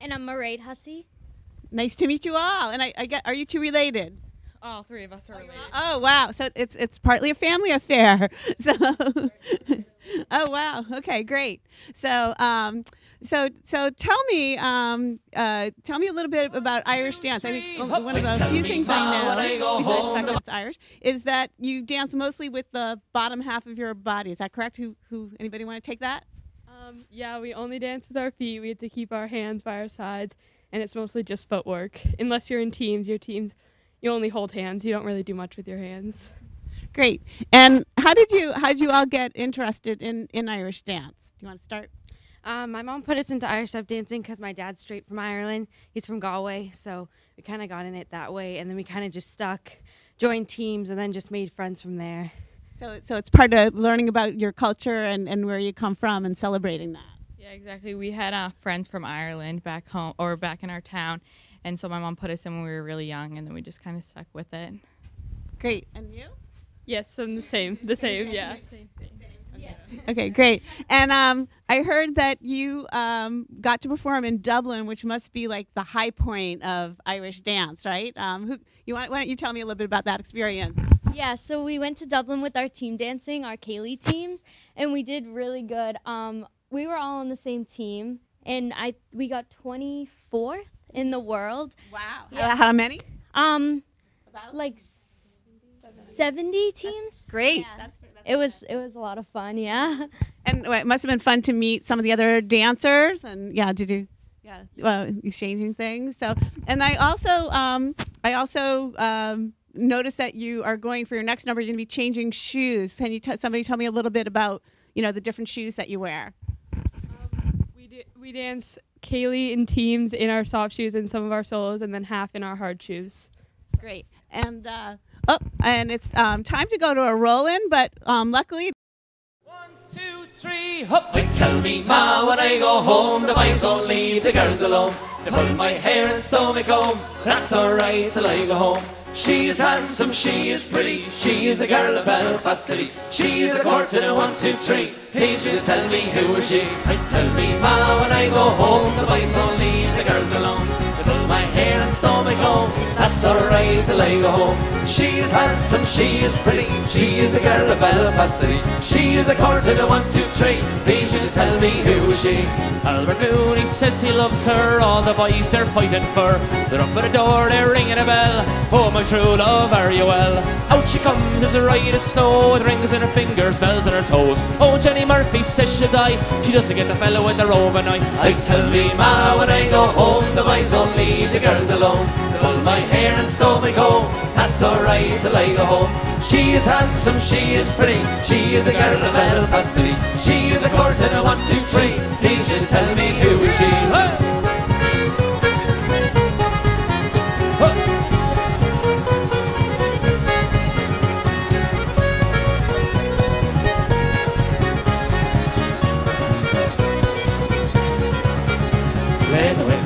And I'm Mairead Hussey. Nice to meet you all. And are you two related? All three of us are related. Oh wow! So it's partly a family affair. So, oh wow. Okay, great. So so tell me a little bit about Irish dance. I think one of the few things I know, besides the fact that it's Irish, is that you dance mostly with the bottom half of your body. Is that correct? Anybody want to take that? Yeah, we only dance with our feet. We have to keep our hands by our sides, and it's mostly just footwork. Unless you're in teams, you only hold hands. You don't really do much with your hands. Great. And how did you all get interested in Irish dance? Do you want to start? My mom put us into Irish step dancing because my dad's straight from Ireland. He's from Galway, so we kind of got in it that way, and then we kind of just stuck, joined teams, and then just made friends from there. So it's part of learning about your culture and where you come from and celebrating that. Yeah, exactly. We had friends from Ireland back home or back in our town, and so my mom put us in when we were really young, and then we just kind of stuck with it. Great. And you? Yes, I'm the same, yeah. Same. Yes. Okay, great. And I heard that you got to perform in Dublin, which must be like the high point of Irish dance, right? Why don't you tell me a little bit about that experience? Yeah, so we went to Dublin with our team dancing, our Cayley teams, and we did really good. We were all on the same team, and we got 24th in the world. Wow. Yeah. How many? Like 70 teams. Great. Yeah. It was a lot of fun, yeah. And it must have been fun to meet some of the other dancers, and exchanging things. So, and I also noticed that you are going for your next number. You're going to be changing shoes. Can you somebody tell me a little bit about the different shoes that you wear? We dance Cayley in teams in our soft shoes and some of our solos, and then half in our hard shoes. Great. And it's time to go to a roll-in, but luckily. 1, 2, 3, hop! They tell me, Ma, when I go home, the boys won't leave the girls alone. They pull my hair and stow me comb. That's alright till I go home. She is handsome, she is pretty, she is the girl of Belfast City. She is a quarter to 1, 2, 3. Please you tell me who is she? I tell me, Ma, when I go home, the boys won't leave the girls alone. They pull my hair and stow me comb. That's alright till I go home. She is handsome, she is pretty, she is the girl of Belfast City. She is a quarter to 1, 2, 3. Please you tell me who is she? Albert Mooney says he loves her. All the boys they're fighting for. They're up at the door, they're ringing a bell. Oh my true love, are you well? Out she comes as a ride of snow, with rings in her fingers, bells on her toes. Oh, Jenny Murphy says she'll die. She doesn't get the fellow with the robe at night. I tell me, Ma, when I go home, the boys won't leave the girls alone. They pull my hair and stow me comb. That's alright till I go home. She is handsome, she is pretty, she is the girl of Belfast City. She is a quarter to 1, 2, 3. Please you tell me who is she? Hey!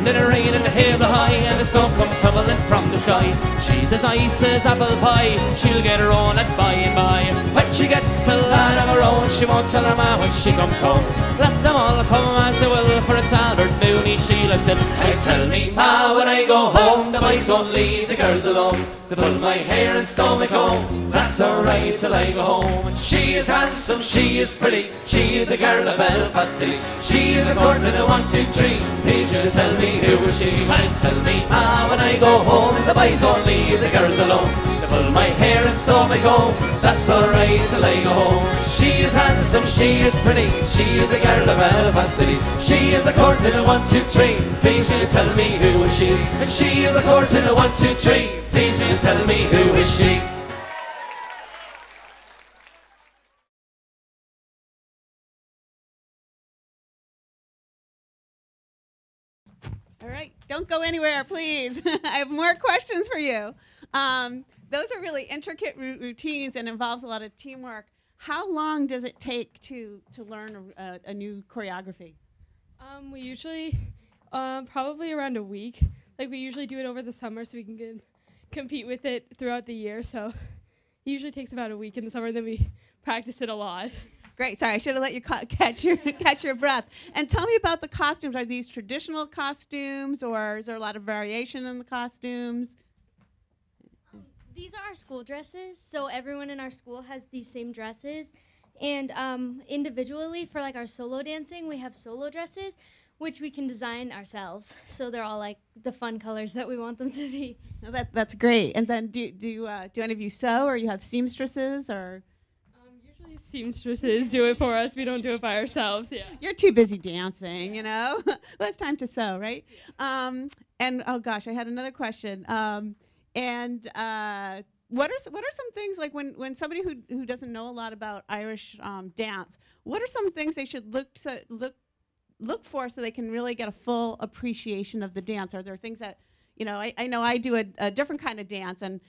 And the rain and the hail high, and the snow come tumbling from the sky. She's as nice as apple pie, she'll get her own and by and by. When she gets a lad of her own, she won't tell her ma when she comes home. Let them all come as they will, for it's Albert Mooney she likes them. I tell me, Ma, when I go home, the boys won't leave the girls alone. They pull my hair and stow me comb. That's alright till I go home. And she is handsome, she is pretty, she is the girl of Belfast City. She is a quarter to 1, 2, 3. Please you tell me who is she? I tell me, Ma, when I go home, the boys won't leave the girls alone. They pull my hair and stow me comb. That's alright till I go home. She is handsome, she is pretty, she is the girl of Belfast City. She is a quarter to 1, 2, 3. Please you tell me who is she? And she is a quarter to 1, 2, 3. Please you tell me who is she? All right, don't go anywhere, please. I have more questions for you. Those are really intricate routines and involves a lot of teamwork. How long does it take to learn a new choreography? We usually, probably around a week. Like we usually do it over the summer so we can compete with it throughout the year. So it usually takes about a week in the summer, and then we practice it a lot. Great. Sorry, I should have let you catch your breath. And tell me about the costumes. Are these traditional costumes, or is there a lot of variation in the costumes? These are our school dresses, so everyone in our school has these same dresses. And individually, for like our solo dancing, we have solo dresses, which we can design ourselves. So they're all like the fun colors that we want them to be. No, that's great. And then do any of you sew, or you have seamstresses, or? Usually seamstresses do it for us. We don't do it by ourselves. Yeah. You're too busy dancing, you know. Well, it's time to sew, right? And oh gosh, I had another question. What are some things, like when somebody who doesn't know a lot about Irish dance, what are some things they should look for so they can really get a full appreciation of the dance? Are there things that, you know, I know I do a different kind of dance, and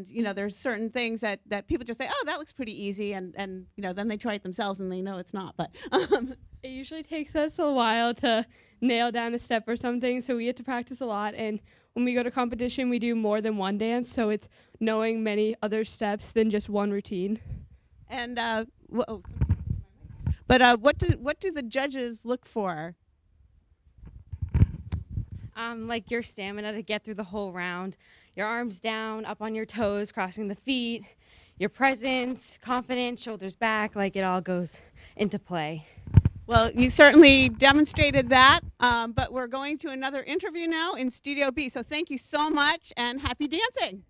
you know, there's certain things that people just say, oh, that looks pretty easy, and you know, then they try it themselves and they know it's not. But it usually takes us a while to nail down a step or something, so we have to practice a lot. And when we go to competition, we do more than one dance, so it's knowing many other steps than just one routine. And what do the judges look for? Like your stamina to get through the whole round, your arms down, up on your toes, crossing the feet, your presence, confidence, shoulders back, like it all goes into play. Well, you certainly demonstrated that, but we're going to another interview now in Studio B. So thank you so much, and happy dancing.